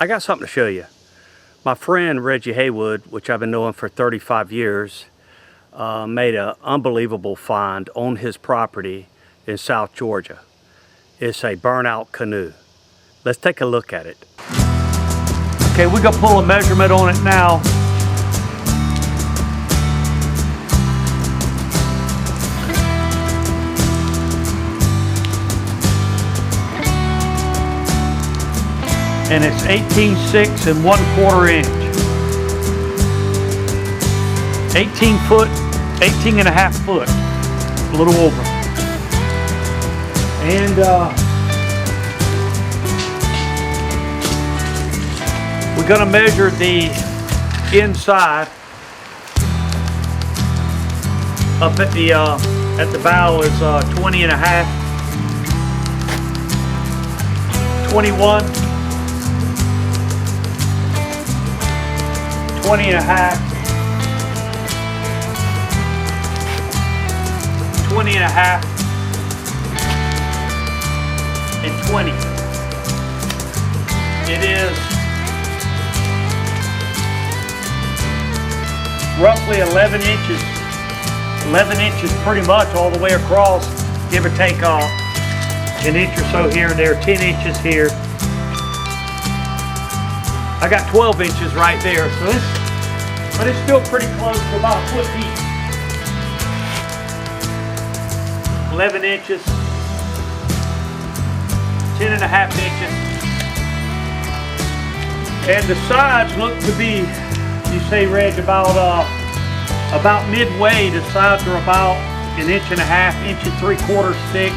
I got something to show you. My friend Reggie Haywood, which I've been knowing for 35 years, made an unbelievable find on his property in South Georgia. It's a burnout canoe. Let's take a look at it. Okay, we're gonna pull a measurement on it now. And it's 18.6 1/4 inch. 18 foot, 18.5 foot, a little over. And we're gonna measure the inside. Up at the bow is 20.5, 21, 20.5, 20.5, and 20. It is roughly 11 inches. 11 inches pretty much all the way across, give or take an inch or so here and there, 10 inches here. I got 12 inches right there, so but it's still pretty close to about a foot deep. 11 inches, 10.5 inches. And the sides look to be, you say, Reg, about midway. The sides are about 1.5 inches, 3/4 thick.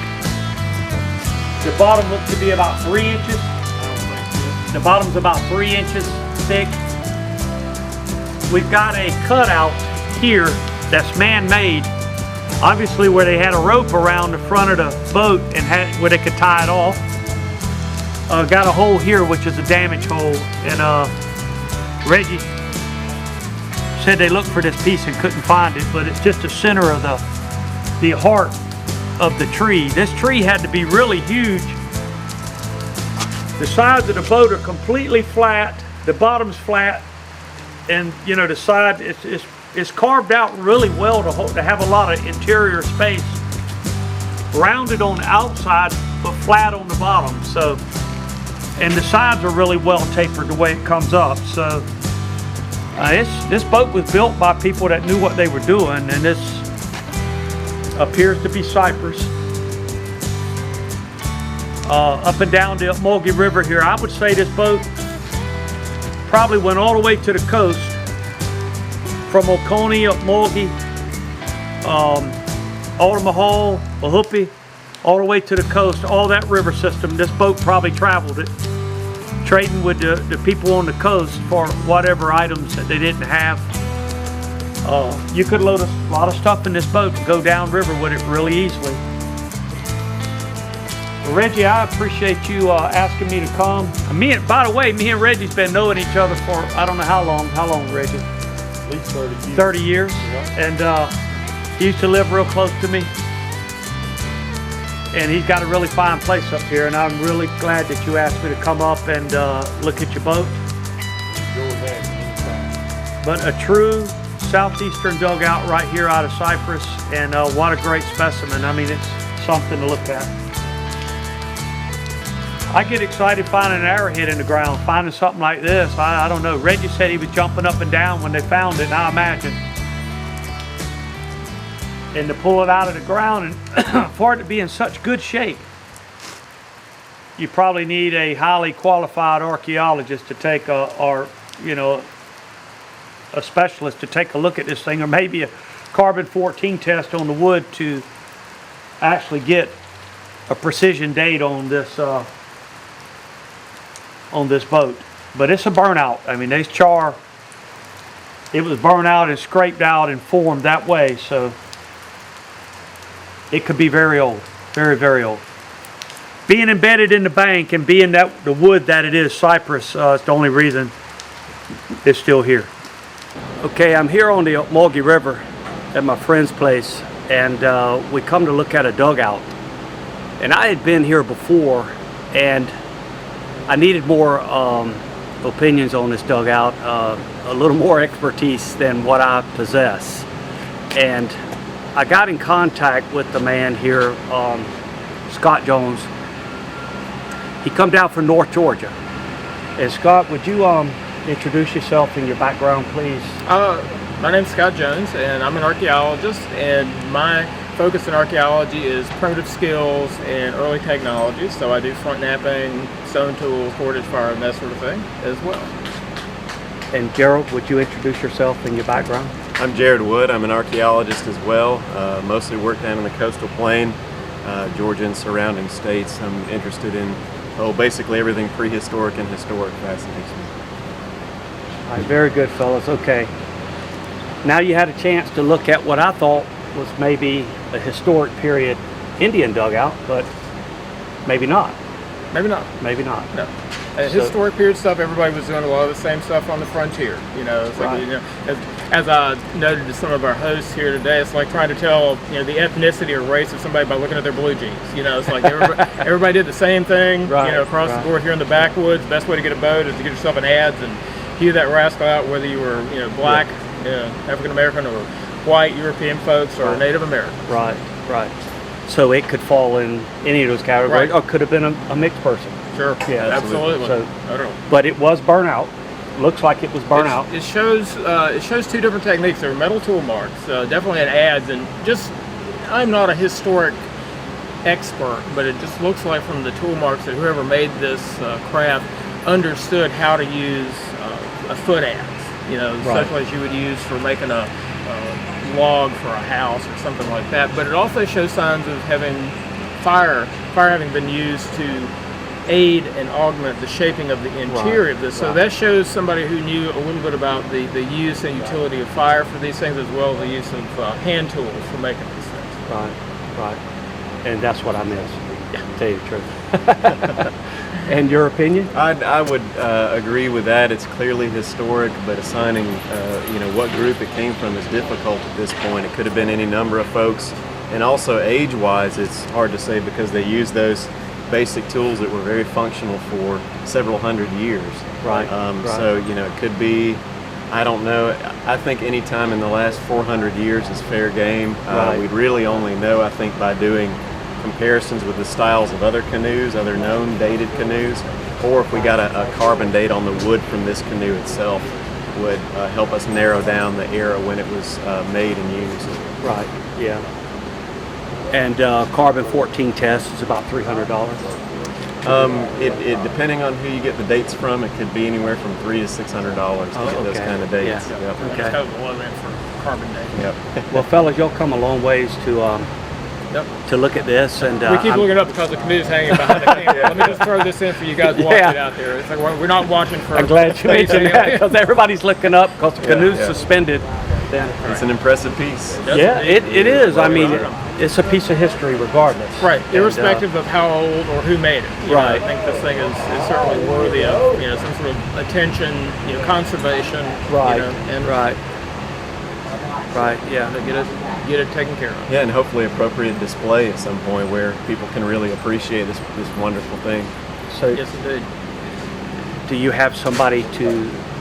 The bottom looks to be about 3 inches. The bottom's about 3 inches thick. We've got a cutout here that's man-made, obviously, where they had a rope around the front of the boat and where they could tie it off. Got a hole here, which is a damage hole, and Reggie said they looked for this piece and couldn't find it, but it's just the center of the heart of the tree. This tree had to be really huge. The sides of the boat are completely flat, the bottom's flat, and you know the side it's carved out really well to have a lot of interior space. Rounded on the outside, but flat on the bottom. So, and the sides are really well tapered the way it comes up. So, this boat was built by people that knew what they were doing, and this appears to be cypress. Up and down the Mulgy River here, I would say this boat probably went all the way to the coast, from Oconee up Mulgy, Altamahaw, Mahoopee, all the way to the coast, all that river system. This boat probably traveled it, trading with the people on the coast for whatever items that they didn't have. You could load a lot of stuff in this boat and go downriver with it really easily. Well, Reggie, I appreciate you asking me to come. By the way, me and Reggie's been knowing each other for I don't know how long. How long, Reggie? At least 30 years. 30 years. Yeah. And he used to live real close to me. And he's got a really fine place up here, and I'm really glad that you asked me to come up and look at your boat. But a true southeastern dugout right here out of Cypress, and what a great specimen. I mean, it's something to look at. I get excited finding an arrowhead in the ground, finding something like this. I don't know. Reggie said he was jumping up and down when they found it, now imagine. And to pull it out of the ground and for it to be in such good shape, you probably need a highly qualified archaeologist to take a specialist to take a look at this thing, or maybe a carbon-14 test on the wood to actually get a precision date on this boat. But it's a burnout. I mean, it was burned out and scraped out and formed that way, so it could be very old, very, very old. Being embedded in the bank and being the wood that it is, cypress, is the only reason it's still here. Okay, I'm here on the Mulgy River at my friend's place, and we come to look at a dugout. And I had been here before, and I needed more opinions on this dugout, a little more expertise than what I possess. And I got in contact with the man here, Scott Jones. He come down from North Georgia. And Scott, would you introduce yourself and your background, please? My name's Scott Jones, and I'm an archaeologist, and my focus in archaeology is primitive skills and early technology. So I do front napping, stone tools, cordage fire, and that sort of thing as well. And Gerald, would you introduce yourself and your background? I'm Jared Wood. I'm an archaeologist as well. Mostly work down in the coastal plain, Georgia and surrounding states. I'm interested in basically everything prehistoric and historic fascinates me. All right, very good, fellas. Okay. Now you had a chance to look at what I thought was maybe a historic period Indian dugout, but maybe not. Maybe not. Maybe not. No. Historic period stuff, everybody was doing a lot of the same stuff on the frontier. It's like, Right. as I noted to some of our hosts here today, it's like trying to tell, the ethnicity or race of somebody by looking at their blue jeans. It's like everybody did the same thing, Right, across the board here in the backwoods. Best way to get a boat is to get yourself an adze and hew that rascal out, whether you were, black, African American, or white European folks, or Right. Native American. Right, right. So it could fall in any of those categories, Right. or could have been a mixed person. Sure. Yeah, absolutely. So, I don't know. but it was burnt out. Looks like it was burnt out. It shows two different techniques. There are metal tool marks, definitely an adze, and just I'm not a historic expert, but it just looks like from the tool marks that whoever made this craft understood how to use a foot adze. Such as you would use for making a log for a house or something like that. But it also shows signs of having fire having been used to aid and augment the shaping of the interior of this. So that shows somebody who knew a little bit about the use and utility of fire for these things, as well as the use of hand tools for making these things. Right, right. And that's what I missed, Yeah. to tell you the truth. And your opinion? I would agree with that. It's clearly historic, but assigning what group it came from is difficult at this point. It could have been any number of folks, and also age-wise, it's hard to say because they used those basic tools that were very functional for several hundred years. Right. So it could be, I don't know. I think any time in the last 400 years is fair game. Right. We'd really only know, I think, by doing comparisons with the styles of other canoes, other known dated canoes, or if we got a carbon date on the wood from this canoe itself, would help us narrow down the era when it was made and used. Right, yeah. And carbon 14 test is about $300. It depending on who you get the dates from, it could be anywhere from $300 to $600 to get those kind of dates. Yeah. Yep. Okay. That's kind of the low end for carbon dating. Yep. Well, fellas, y'all come a long ways to look at this, and We keep looking up because the canoe's hanging behind the camera. Let me just throw this in for you guys watching it out there. It's like we're not watching for. I'm glad you mentioned that, because everybody's looking up because the canoe's suspended. It's an impressive piece. Yeah, it is. I mean, it's a piece of history regardless. Right, irrespective of how old or who made it. Right. I think this thing is certainly worthy of some sort of attention, conservation. Right. And Right. Right. Yeah. to get it taken care of. Yeah, and hopefully appropriate display at some point where people can really appreciate this wonderful thing. So, Yes, indeed. do you have somebody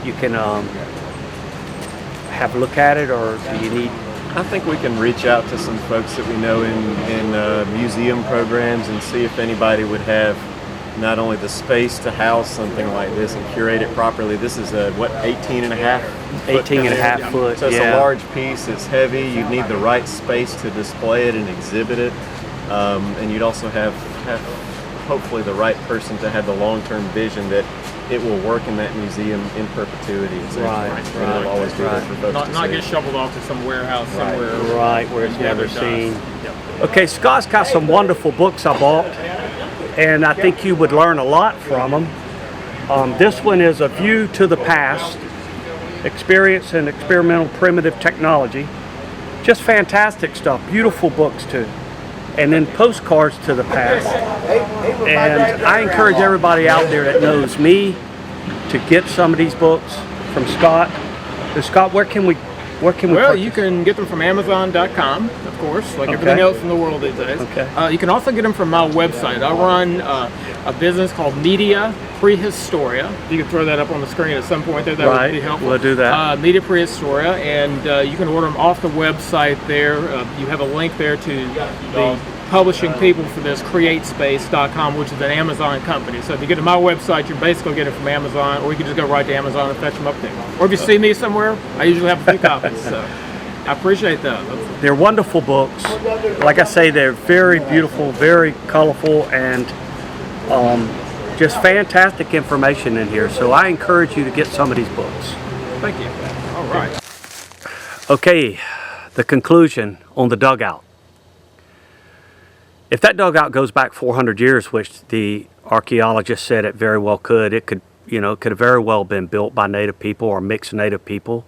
you can have a look at it, or do you need? I think we can reach out to some folks that we know in museum programs and see if anybody would have not only the space to house something like this and curate it properly. This is a 18 and a half foot 18 and a half canoe. foot, So it's yeah. a large piece, it's heavy, you need the right space to display it and exhibit it, and you'd also have hopefully the right person to have the long-term vision that it will work in that museum in perpetuity. Right, And it'll always be there for folks to Not see. get shoveled off to some warehouse somewhere. Right, where it's never dust. seen. Yep. Okay, Scott's got some wonderful books I bought, and I think you would learn a lot from them. This one is A View to the Past, Experience and Experimental Primitive Technology. Just fantastic stuff, beautiful books too. And then Postcards to the Past. And I encourage everybody out there that knows me to get some of these books from Scott. And Scott, where can we Where can we Well, purchase? you can get them from Amazon.com, of course, like everything else in the world these days. Okay. You can also get them from my website. I run a business called Media Prehistoria. You can throw that up on the screen at some point there. That would be helpful. We'll do that. Media Prehistoria, and you can order them off the website there. You have a link there to the publishing people for this, CreateSpace.com, which is an Amazon company. So if you get to my website, you're basically getting it from Amazon, or you can just go right to Amazon and fetch them up there. Or if you see me somewhere, I usually have a few copies. So I appreciate that. They're wonderful books. Like I say, they're very beautiful, very colorful, and just fantastic information in here. So I encourage you to get some of these books. Thank you. All right. Okay, the conclusion on the dugout. If that dugout goes back 400 years, which the archaeologist said it very well could, it could have very well been built by native people or mixed native people.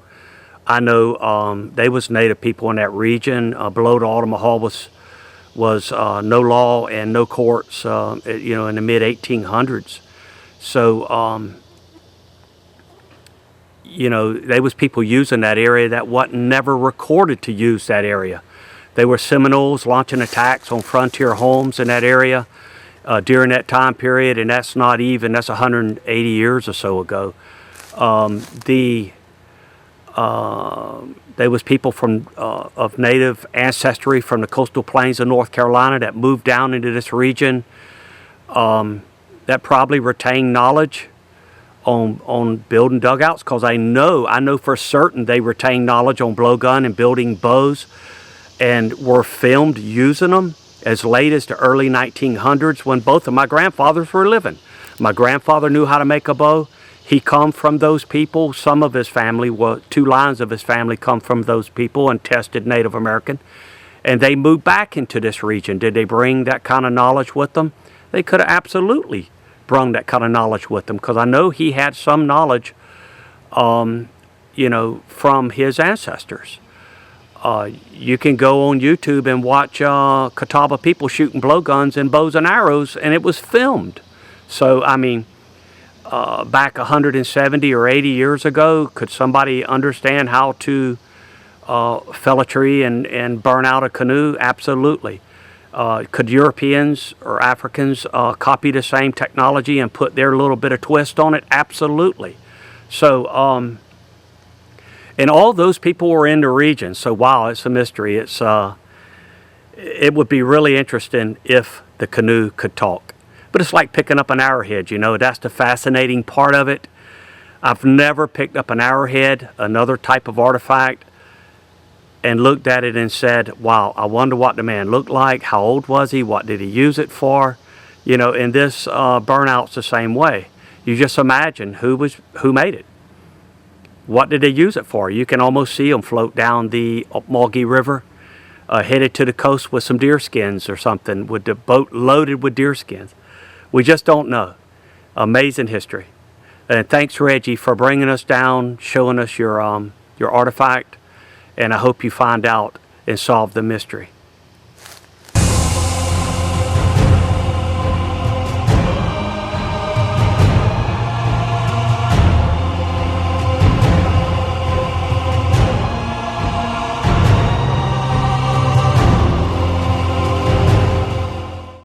I know they was native people in that region. Below the Altamaha was no law and no courts, in the mid 1800s. So, there was people using that area that wasn't never recorded to use that area. They were Seminoles launching attacks on frontier homes in that area during that time period, and that's 180 years or so ago. There was people of native ancestry from the coastal plains of North Carolina that moved down into this region that probably retained knowledge on building dugouts, because I know for certain they retained knowledge on blowgun and building bows, and were filmed using them as late as the early 1900s when both of my grandfathers were living. My grandfather knew how to make a bow. He come from those people. Some of his family, 2 lines of his family come from those people and tested Native American. And they moved back into this region. Did they bring that kind of knowledge with them? They could have absolutely brought that kind of knowledge with them, because I know he had some knowledge, from his ancestors. You can go on YouTube and watch Catawba people shooting blowguns and bows and arrows, and it was filmed. So, back 170 or 80 years ago, could somebody understand how to fell a tree and burn out a canoe? Absolutely. Could Europeans or Africans copy the same technology and put their little bit of twist on it? Absolutely. So, and all those people were in the region. So wow, it's a mystery. It would be really interesting if the canoe could talk. But it's like picking up an arrowhead, that's the fascinating part of it. I've never picked up an arrowhead, another type of artifact, and looked at it and said, wow, I wonder what the man looked like, how old was he, what did he use it for? And this burnout's the same way. You just imagine who made it. What did they use it for? You can almost see them float down the Mulgee River, headed to the coast with some deer skins or something, with the boat loaded with deer skins. We just don't know. Amazing history. And thanks, Reggie, for bringing us down, showing us your artifact, and I hope you find out and solve the mystery.